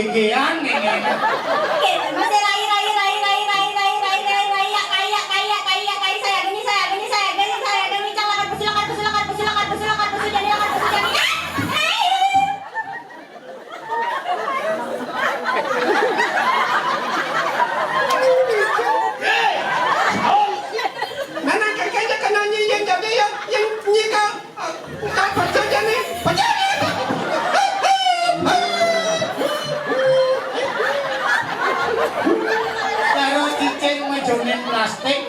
gegean ngengen. Gitu, masih rai saya geni silakan jadi Nana kayaknya kena yang jadi yang nyika apa saja nih? Terus cicing majunin plastik.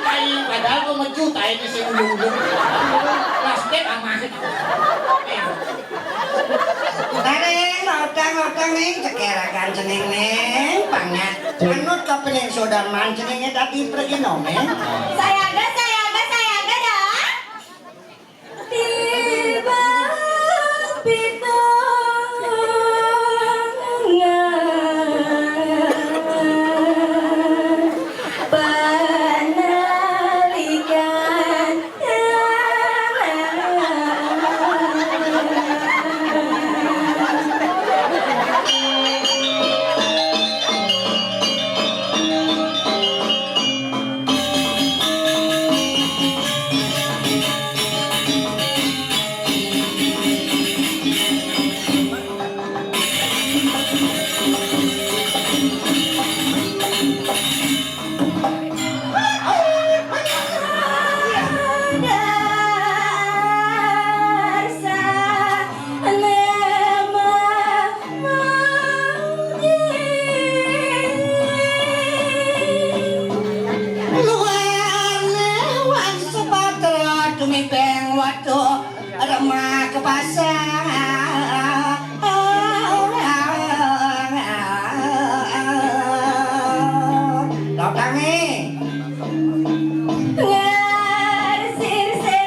Kai padahal kok mecut aja ini si ulung-ulung. Plastik aman. Neng, lotang neng, cekerakan ceneng neng, pangat. Anut kepening sodarman cenengnya tadi pergi nomen. saya ada dah. Tiba pitungan penalikan Luar sepatra tumipeng waktu remah ke pasar. Lotang nih. ngarsir-sir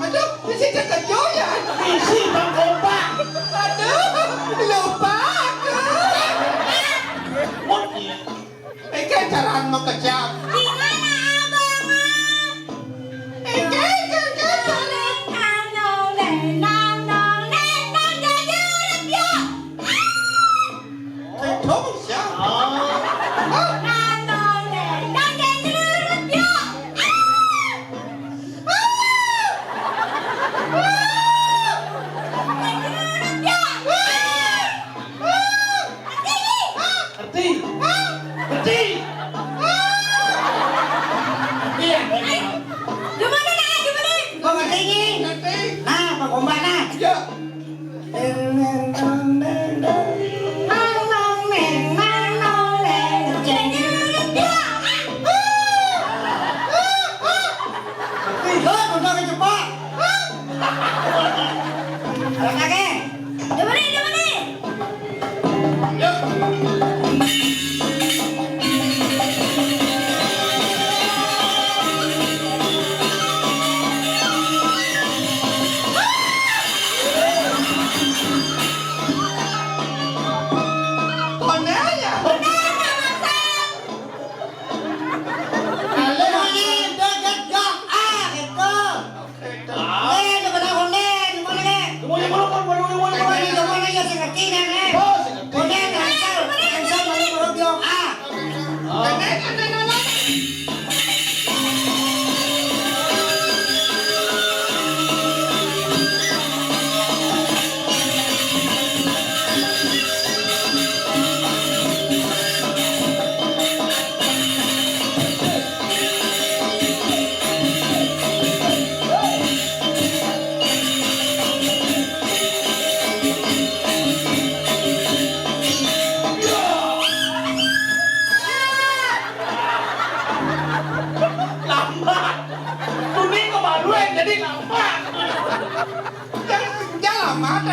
Aduh, isi kekejoyan. Isi Bang Kompa. Aduh, lupa. Eke caraan mengkejam. Ketum siapa? Kok ngerti ini? Nah, pengomba nah. Ya. Nenek,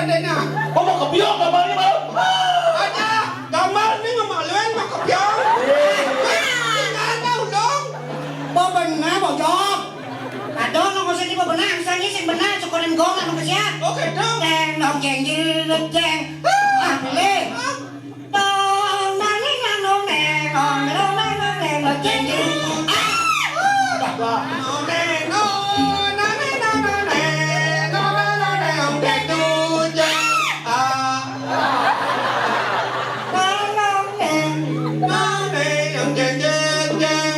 din na. Kung makapiyok, gambar niya malo. Aja, gambar ni nga maluin makapyong. Ano long? Boben na mo job. Adon ako sa di ba benar ang sangis ang benar sukurin gong ano ka siya. Okay, dong. Teng dong jeng jeng jeng. Ah, le. Dong nang nang nong neng nong nong nong nong neng nong jeng jeng. Ah. No, ne, no, na, ne, no, no, ne, no, no, no, ne, ông để tu cho. Nong nong neng. No, ne, ông chàng chàng chàng.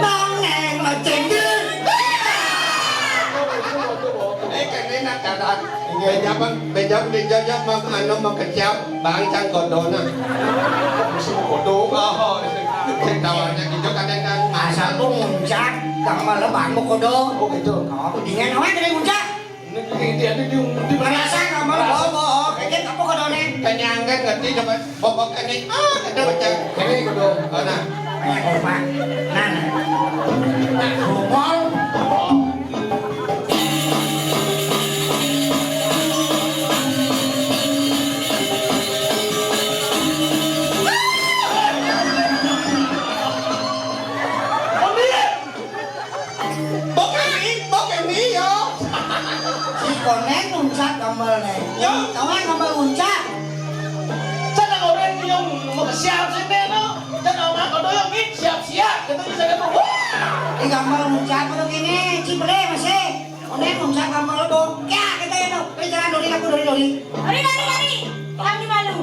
Nong neng nong jeng jeng. Cái này là cả đàn. Bây giờ đi cho mà nó mà cái chéo bán sang cột đồ nè. Cột đồ trên đầu là cái cho cái này đang Asal tuh muncak, gambar lebang mau kodo. Oh gitu. Oh, dengan apa kena muncak? Ini dia di Merasa gambar bobo, kayak apa kodo nih? cái nhà cái ngật đi cho bạn bọc cái này cái đó chàng cái này cột đồ ở nè. Kayak apa? Nana. Rumol. Bóc cái mí vô. Si konek muncak gambar nih. Yo. Tahu kan gambar muncak? Chắc là ngồi đây yung makasiyaw sa inyo, no? Chắc là mga kodo yung hit, siap-siap. Ganito yung sa ganito. Di gambar muncak kodo gini, cibre masih. Konek muncak gambar lebo. Ya kita ya no. Perjalanan dori aku dori. Lari, lari, lari. Kami malu.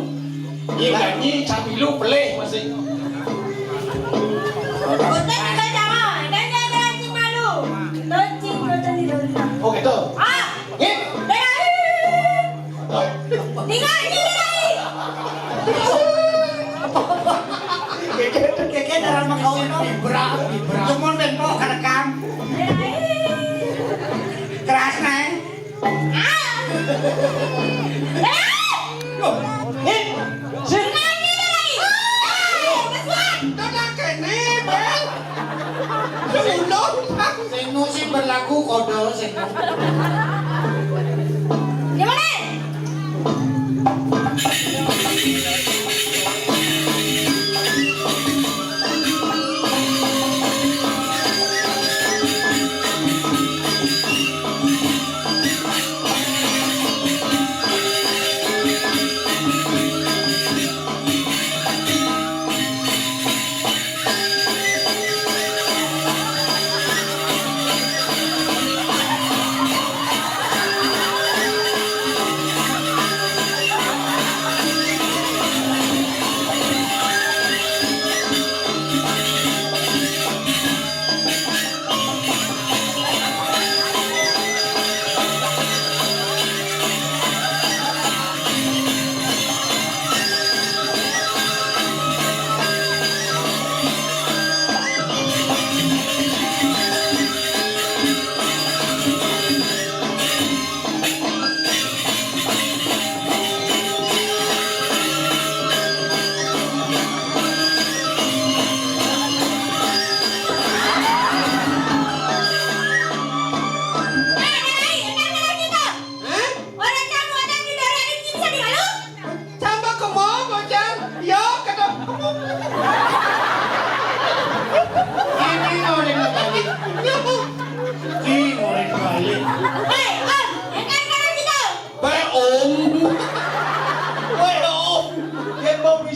Iya, ini capilu pelih masih. Hutan tinggal jangan. Dan jangan anjing malu. Doncing, hutan di doncing. Oh gitu. Ah, Hit. lari. Tinggal anjing lari. Kayak dalam makau no. Ibra. Cuma benpo kerekam. Lari. Keras nih. Ah. Lari. Hit. Sit. Anjing lari. Ah, kesuat. Đó là cái này bạn. Cái lốt. Senu sih berlaku kode senu. Di mana?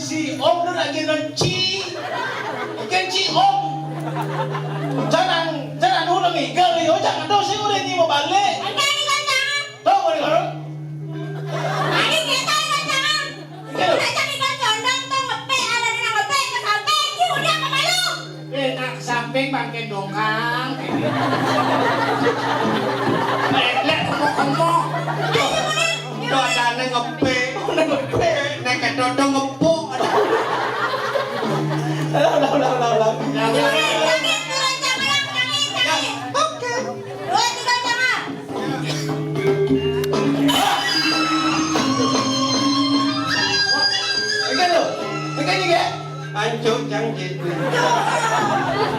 si om nó lại kêu chi cái chi om jangan udah nghỉ cơ đi, jangan đâu sẽ udah đi một bản lệ đâu mà đi hả? Enak samping pakai dongkang. Lek kemok-kemok. Dodane ngepe, nek kedodo ngepuk. Lah. Oke. Cái gì kìa? Anh chú chẳng gì.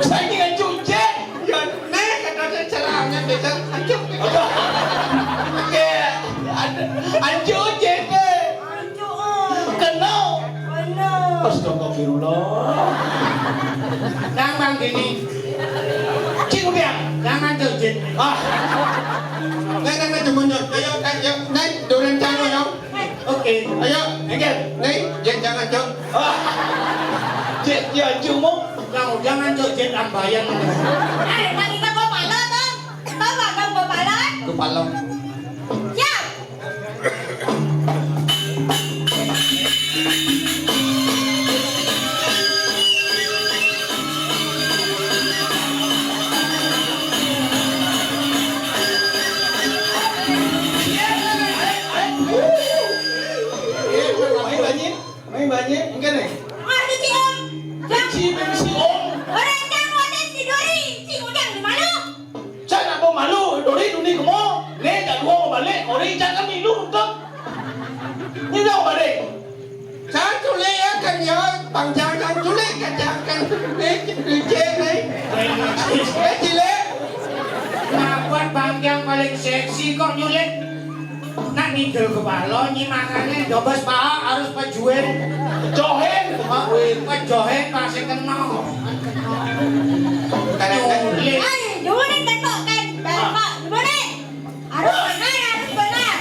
Sao anh anh chủ chết? Giờ nè cái đó sẽ làm nha besok hancur. Oke, hancur jadi. Kena. Astagfirullah. Kang Bang gini. Cik udah. Jangan jujit. Nai cemungut. Ayo, nai duren jangan dong. Oke. Ayo, Engel. nai jangan cok. Cik, ya cuma. Kamu jangan jujit ambayan. Nanti kita kau balot dong. Tahu nggak kamu kau balot? Kepala. Siap. Main banyak, enggak nih? Ada si Om. Jang. Si Om. Orang jang wadah tiduri. Si udang di mana? Saya nak bawa malu, dori dunia kamu. Nih tak dua mau balik, orang jangan milu untuk. Ini dah balik. Saya tulis ya kan ya, bangsa kan tulis kan jangan cek nih. Cile. Kenapa bang yang paling seksi kok nyulik? Nak ngidul kepala, nyimakannya dobas paha harus pajuin. Johen. Pajohen pasti kena. Kadang-kadang. Nyulik. Ay, duri tentok kan. Bapak, duri. Harus benar, harus benar.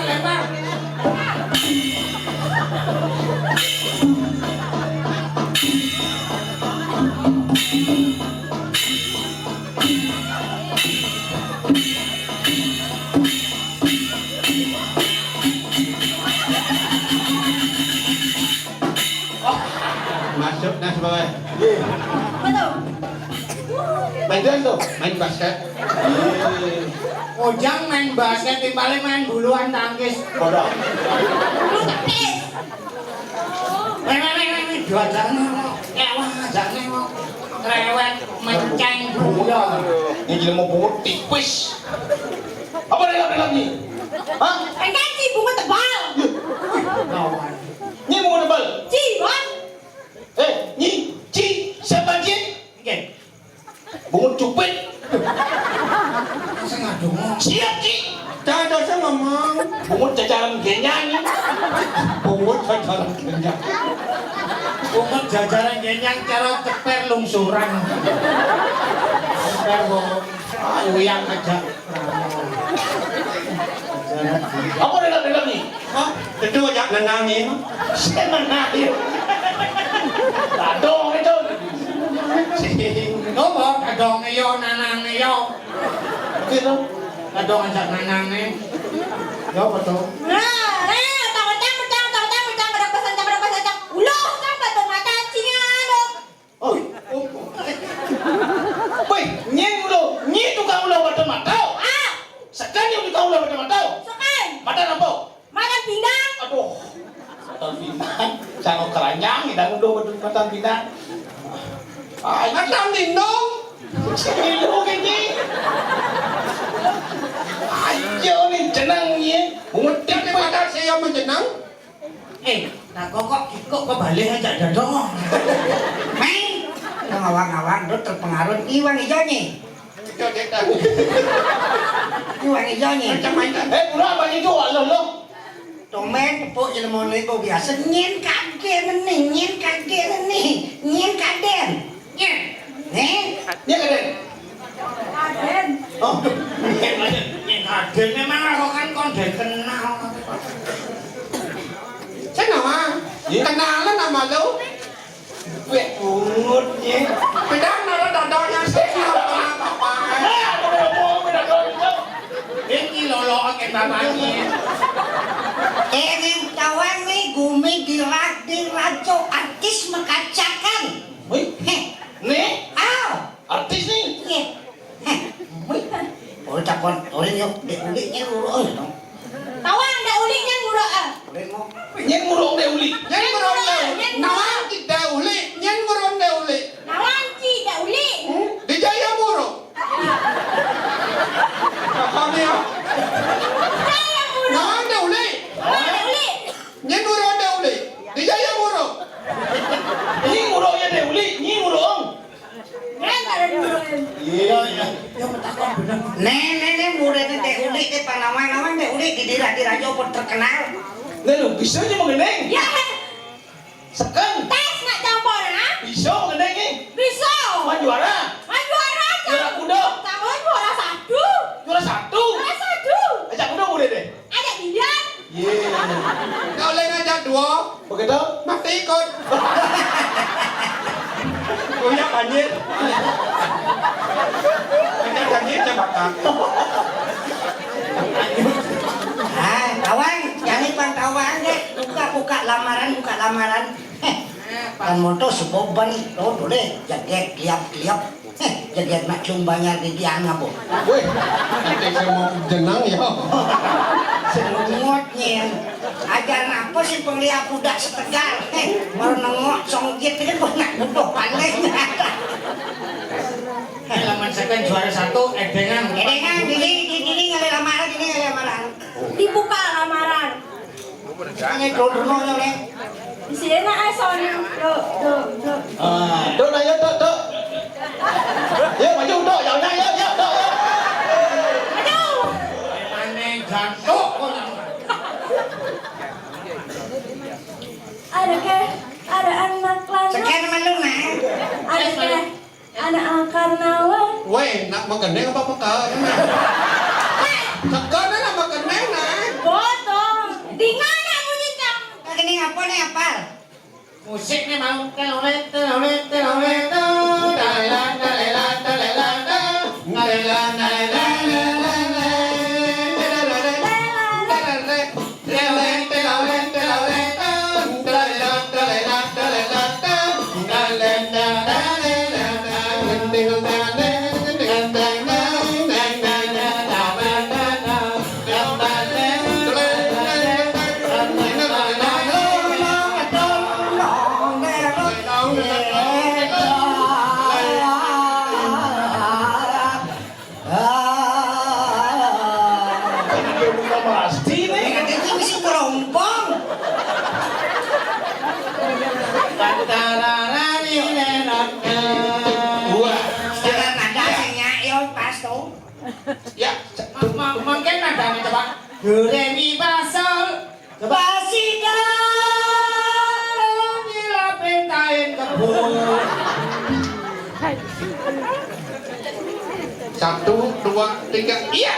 Lempar. Masuk dah sebagai. Betul. Main dance tuh. Main basket. Ojang main basket, paling main buluan tangkis. Bodoh. Lu tangkis. Main dua jangan, jangan mau rewet menceng bola. Ini jadi mau bungut tipis. Apa dalam ni? Hah? Kan si bunga tebal. Kawan. Ni bungut tebal. Si, Bang. Ni Ci siapa Ci? Oke. Bungut cupit. Saya ngadu. Siap Ci. Tak ada saya ngomong. Bungut jajaran genyang. Pungut jajaran kenyang. Bungut jajaran genyang cara ceper lungsuran. Ceper kok uyang aja. Apa dalam ni? Hah? Itu jak nenangin. Saya menari. Adong itu. Nopo kadong iyo nanang iyo. Gitu. Kadong ajak nanange. Yo betul. Nah, tahu-tahu pada pesan. Ulah kan pada mata cingano. Oh. Woi, nyeng ulo, nyi tukang ulo pada matau. Ah, Sekali tukang ulo pada matau. sekan. Mata apa? Makan pindang. Aduh. Mata bintang. Jangan keranyang, tidak ulo pada mata bintang. Ay, Macam dindong. Silo kini. Ayo ni jenang ni. Pungut tiap pada saya menjenang. Nah kok balik aja dadong. Main, ngawang-ngawang, lu terpengaruh iwan hijaunya. Itu dia. Iwan hijaunya. Macam mana? Pura apa ni tu? Lo. Tomen, tepuk ilmu lego biasa. Nyen kaden nih. Dia keren. Aden. Oh, Aden memang aku kan kon kenal. Thế nào à? Kenalan sama lu? weh bungutnya. Pedang naruh dodolnya sih apa-apa. Aku udah mau udah dong. Ini lolo ke bapaknya. Ini kawan nih gumi di raco artis mengkacakan. Wih, Heh, nih aw, artis nih. iya. Heh, wih, oh cakon, oleh yuk, uliknya urut dong. Tawang ada ulinya nguruk ah. Oleh mau. Nyen ngurung deh uli. Nhân ngurong deh. Nawang kita uli. Nhân ngurong deh uli. Nawanci ada uli. Di Jaya Murung. Kami ya. Saya nguruk. Nawang deh uli. Ada uli. Nhân ngurong deh uli. Di Jaya Murung. Nyi ngurungnya deh uli, nyi ngurung. Keren ada nguruk. Iya iya. Nenek muridnya teh ulik teh panawang teh ulik di rajo pun terkenal. Nih lu bisa aja mengeneng. Ya, Sekan tes nak campur ah. bisa mengeneng nih. Bisa. Mau juara. Juara Juara kuda. Tahun juara satu. Juara satu. Juara satu. Ajak kuda murid deh. Ada dia. Iya. Kau lên ngajak dua. Begitu? Mati ikut. Punya banjir. Punya banjir jabatan. Ah, kawan, jangan bang kawan deh. Buka lamaran. Heh, kan motor seboban, oh boleh. Jaget liap. Heh, jaget nak banyak di diana bu. Wih, nanti saya mau jenang ya. Selumutnya, ajar apa sih penglihat budak setegar? Heh, baru nengok songgit kan nak butuh pandai. Laman sekian juara satu, edengan. Ini ngalih lamaran. Dibuka lamaran. Hanya dulu nih. Di sini nak soalnya. Dok, ayo dok. Ya maju dok, jangan ya, dok. Aduh. Aneh jantung. Ada anak lana. Sekian malu nah. Ada anak karnawan. Weh, nak makan apa makan? Sekarang nak makan nah. Botol. Di mana bunyi cang? Ini apa nih apal? Musik nih mau telolet. Pasti nih. Ini mesti kerompong. Wah, Sekarang nada hanya yo pas tuh. ya. Mungkin nadanya coba. Do re mi fa sol. Basida. Bila pentain kebun. 1, 2, 3, iya.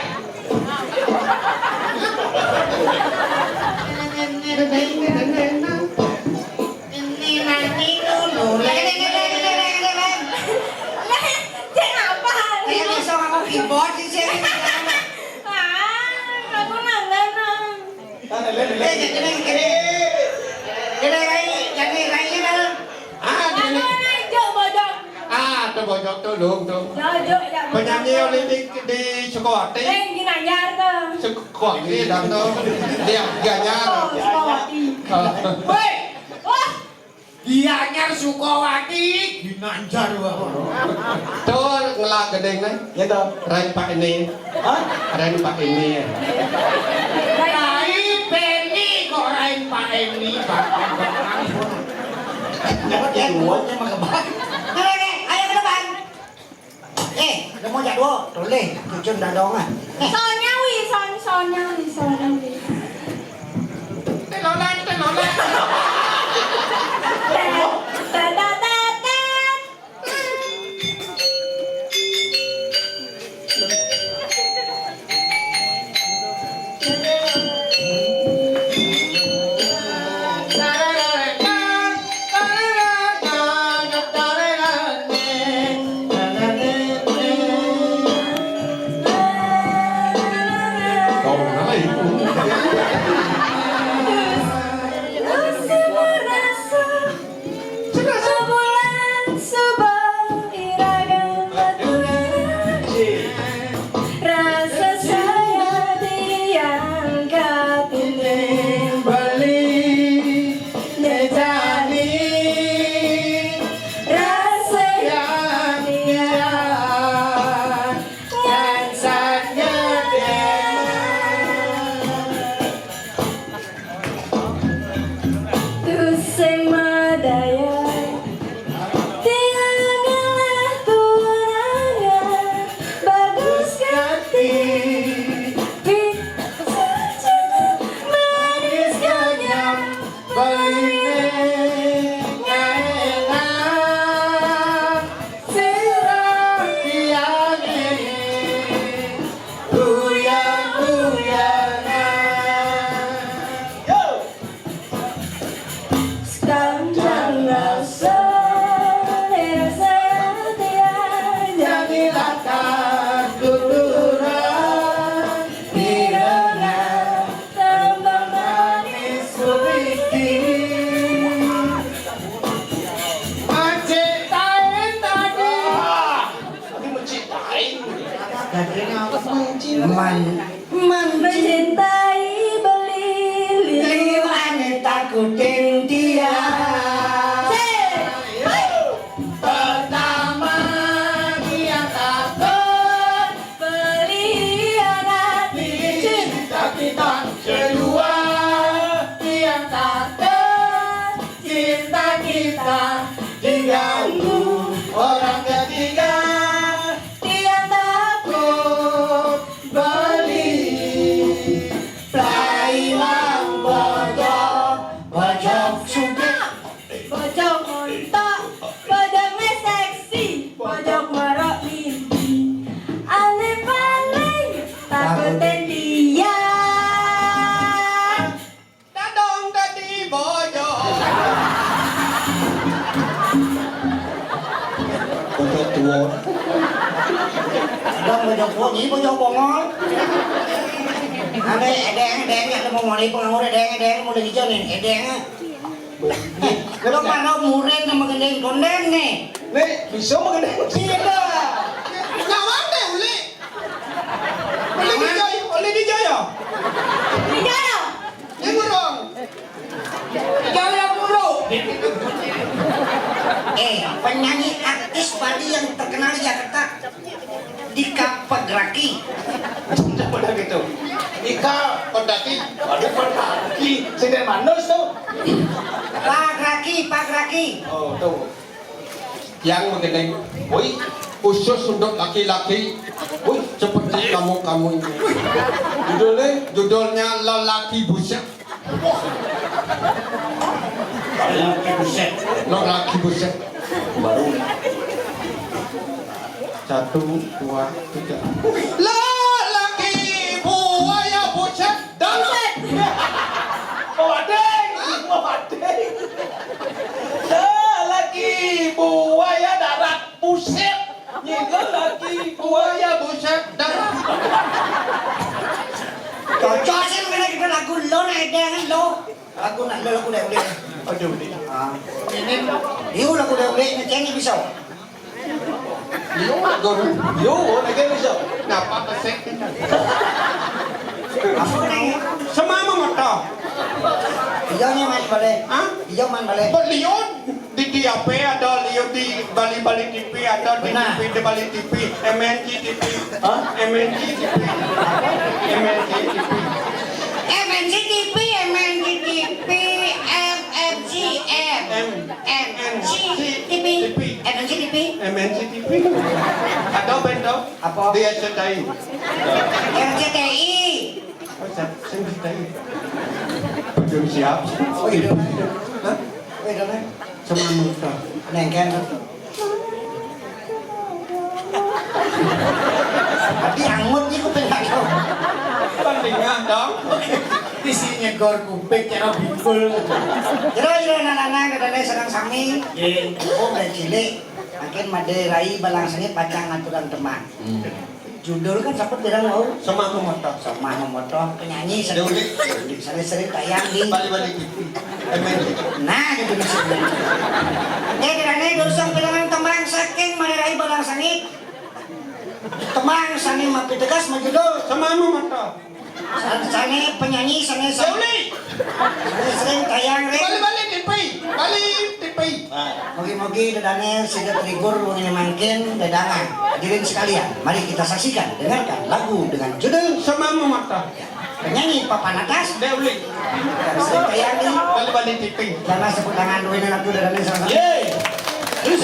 Ini nanti dulu. Ceng apa? Kayak bisa aku keyboard di sini. Aku nangan. Ah, Aku ini. naik bodong. Ah, tuh bojok tuh dong tuh. Ya. Penyanyi Olimpik di Sukawati. Yang ginanyar tuh. Sukawati dan tuh dia ganyar. Sukawati. Woi, Wah, Gianyar Sukawati ginanjar wae. Tuh ngelak gedeng nih. Ya dok. Rai Pak ini. Hah? Rai Pak ini. Rai Penny kok Rai Pak Eni Pak. Ya duanya mah kebak. Ayo ke depan. Udah mau jadwal, boleh. Cucun dah dong ah. soalnya wi. Telolet. sing madaya tiangalah tuangan bagus ganti saja manis ganyang mencintai beli wanita kuting dia. Pertama dia takut berkhianati cinta kita, kedua dia takut cinta kita diganggu orang ketiga. dia takut Beli Playlang bojok suka, pojok montok pojok seksi pojok merok mimpi ale paling takutin dia Dadong dadi bojo. Bojo tua. Dong bojok bunyi bojok bongol. Ada edeng ada mau mulai pengawur edeng mau dari hijau nih edeng. Kalau mana murid sama gendeng kondem nih. Nih, bisa mengenai Tidak. Ngawang deh uli. Uli di Jaya. Dijaya Yang burung. Jaya dulu. Penyanyi artis Bali yang terkenal di Jakarta Dika Pagraki. Pada gitu. Ika Kodaki. Aduh, Pagraki. Sing dari Mandos tuh. Pagraki. Oh, tuh. Yang mengenai, woi, khusus untuk laki-laki, woi, seperti kamu ini. Judulnya lelaki buset. Lelaki buset. Baru. 1, 2, 3. Lelaki buaya buset dan Wadeng. Lelaki buaya darat buset. Lelaki buaya buset dan Cocok sih mengenai kita lagu lo na edeng lo. Lagu nak lo lagu dah boleh. Aduh, Ini dia lagu dah boleh ngecengin bisa. yo, lagi bisa. Napa pesek? Apa nanya? Semama mata. Hijaunya man boleh. Hah? Hijau man boleh. Lion di DAP ada, Lion di Bali TV ada, di Benar. TV di Bali TV, MNC TV, MNC TV, MNC TV. MNC TV, MNCM, MNC TV, MNC TV. MNC TV. Ada benda? Apa? Di SCTI. RCTI. Oh, SCTI. Belum siap. Oh iya. Hah? Oh iya. Semama mata. Nengken. Tapi angut ni ko pengen. Bandingan dong. di sini gor kuping cara bikul. Jero nana kadane sareng sami. Oh dan cilik. Makin maderai balang sengit pacang aturan teman. Judul kan sempat bilang mau Semama mata. sama motor penyanyi sering tayang di Bali TV. MNC. nah gitu misalnya. Ya kirane dorsang bilangan temang saking maderai balang sengit. Temang sani mapi tegas majudul. Semama mata. Sani penyanyi sani sering tayang rek. Bali TV. Bali TV. Mogi-mogi dedane siga trigger ini mangkin dedangan. Hadirin sekalian, mari kita saksikan, dengarkan lagu dengan judul Semama mata. penyanyi papan atas Deuli. dan sering tayang di Bali bali tiping. Jangan sebut tangan duit anak tuh dengan sama. Ye. Terus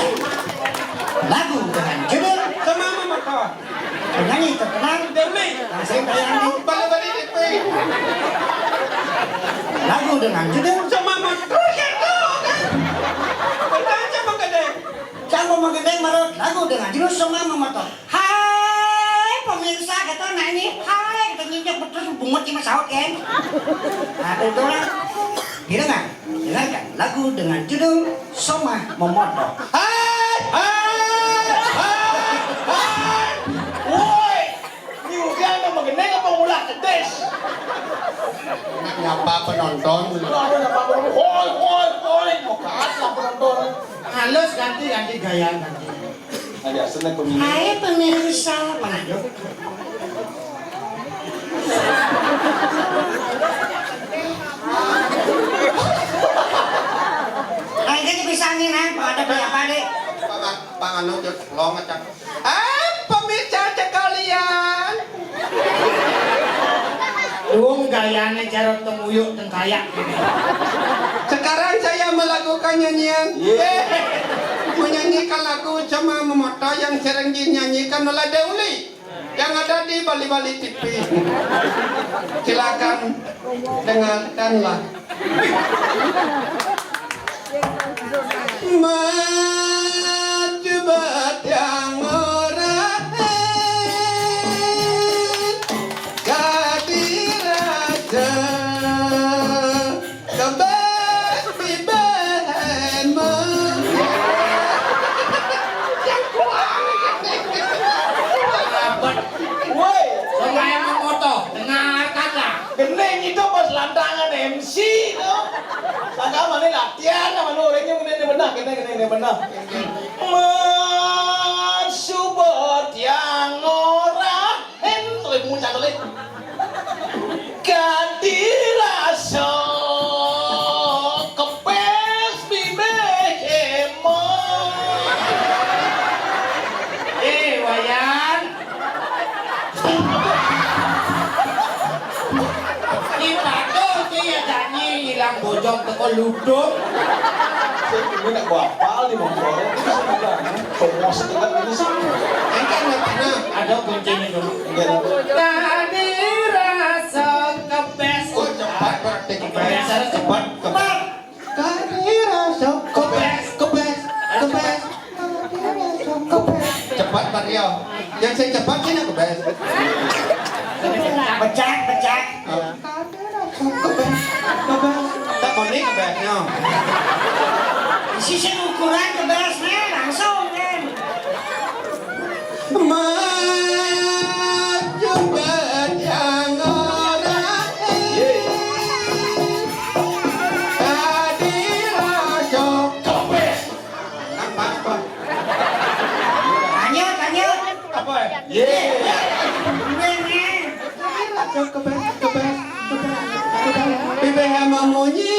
lagu dengan judul Sama mama kau. penyanyi terkenal Dewi. Kasih Bayani. Bali tiping. Lagu dengan judul Sama mama kau. Bertanya menggede. Canggung Menggedeng Marut. Lagu dengan judul Soma Memotor. Hai pemirsa kata nah ini. Hai kita nginjak betul bungut cuma saut kan. Nah itu lah. Dengar, dengarkan lagu dengan judul Soma Memotor. Hai. Woi. Ni udah ada mengenai apa ulah kedes. Nak nyapa penonton. Hoi. Mokat lah penonton. Halus ganti gaya ganti. Ada senang pemilih. Hai pemirsa. Mana yuk? Ay, ganyan bisa angin ha. Ada berapa deh? Pangano jod long acak. Pemirsa sekalian. Duung gayanya jarot temuyuk teng kayak. Sekarang saya melakukan nyanyian. Menyanyikan lagu Soma Memotor yang sering dinyanyikan oleh Deuli yang ada di Bali TV. Silakan dengarkanlah. Majubat yang orang kadiraja kebas bibemu. Woi. Somaya Memotor, dengarkanlah. Geneng itu pas lantangan MC tuh. Saka mana latihan sama lu orangnya geneng benar, geneng benar. Masubot yang ora tuh muncul tuh. Kadirasa kepes bibemo. Wayan. Ibadah dia nyanyi hilang bojong teko ludung. Ini nak buat apal di motor. Promos dengan ini sih. Engkau ngerti Ada kuncinya dulu. Tadi rasa kebes. Oh cepat berarti Kebiasaan cepat. cepat. Kadirasa kebes. Cepat Mario. Yang saya cepat ini kebes. Becak. Kebes. Tak mau nih kebesnya. Sisi ukuran kebasnya langsung kan. Majubat yang orang kadirasa Kepes. nampak apa? Lanjut. Apa ya? Ye. Kebes. Bibir memunyi.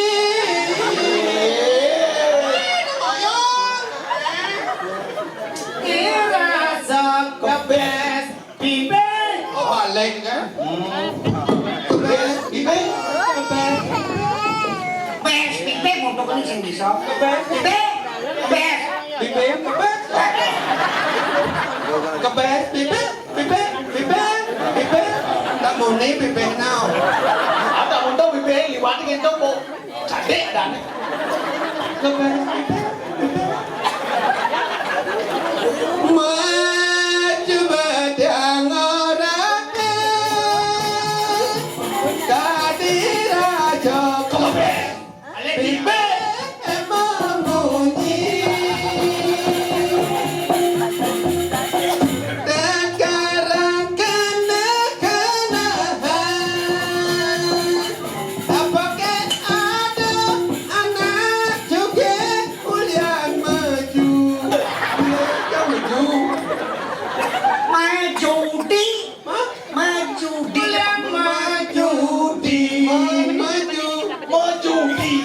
Rasa kebes. Bibir. Oh balik kan? Kebes. Bibir. Kebes. Bes, pipe untuk ini sing bisa. Kebes. Bes. Bibir. Kebes. Kebes. Bibir. Tak mau nih bibir now. Ada untuk bibir liwat dengan topo. Cadek ada nih. Kebes. Majubat yang orang kadiraja Kepes. bibir memunyi. Sekarang kenakalan. Apakah ada anak juga yang maju? Yang maju.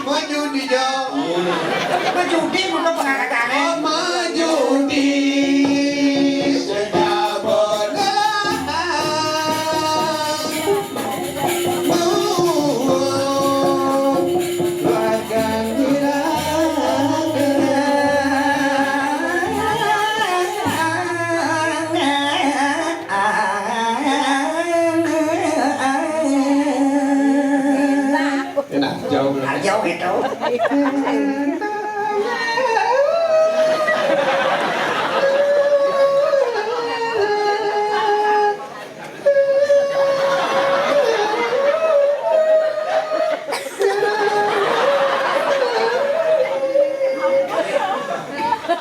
Maju di jauh. Judi untuk pengangkatannya. Maju di sejabonan. jauh gitu.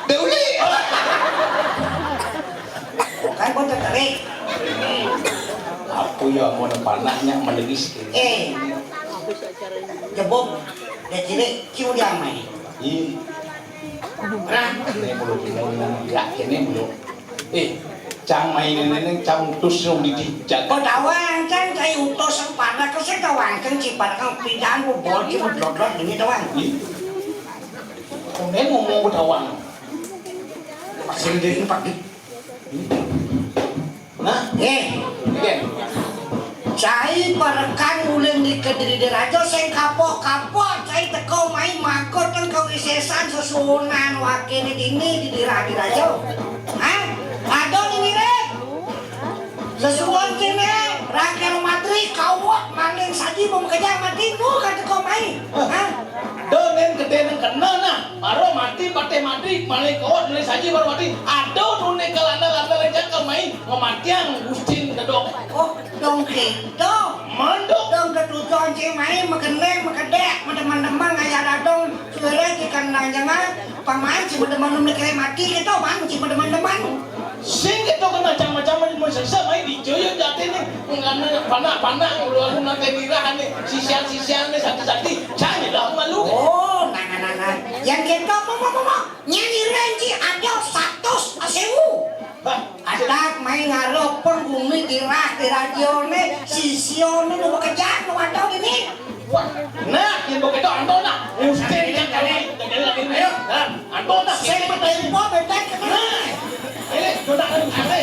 Deuli. Bukan pun tertarik. Aku ya mau panahnya melegis. Jebok dia cilik cium dia main. Ih. Nah, ini belum ya ini belum. Cang main ini cang utus yang dijak. Kau tawang kan kayak utos yang pada kau sih tawang kan cipat kau pindahan bobol cuma dodot ini tawang. Kemudian ngomong tawang. Pasir dia pakai. Nah, iya. Cai perekan ulen di Kediri Raja sing kapok-kapok cai teko main makot kan kau isesan sesunan wakil ini di Kediri Raja. Hah? Adon ini rek. Sesuan kene rakyat matri kawat maling saji memkejar mati nu kan teko main. Hah? Donen kedenen kena nah, baru mati pate mati maling kawat maling saji baru mati. Ado nune kalanda-landa lecak kau main ngematian gustin kedok. Oh, dong gitu. Mandok. Dong ketujuan si main makeneng makedek teman-teman ngaya dong suara ikan jangan pamain si teman-teman kira mati gitu man si teman-teman. Sing itu kan macam-macam masa main di joyo jati nih ngana panak-panak ulah nanti ngira nih sisian-sisian nih satu-satu cari lah malu. Oh, nah. Yang gitu mau nyanyi renji ada 100 asewu. Adak main ngarep penggumi dirah di radio nih sision nih mau kerjaan mau ada ini. Nah, yang begitu Anton nak, mesti yang kali, lagi ayo, Anton nak, Saya bertempo bebek. nah, ini sudah ada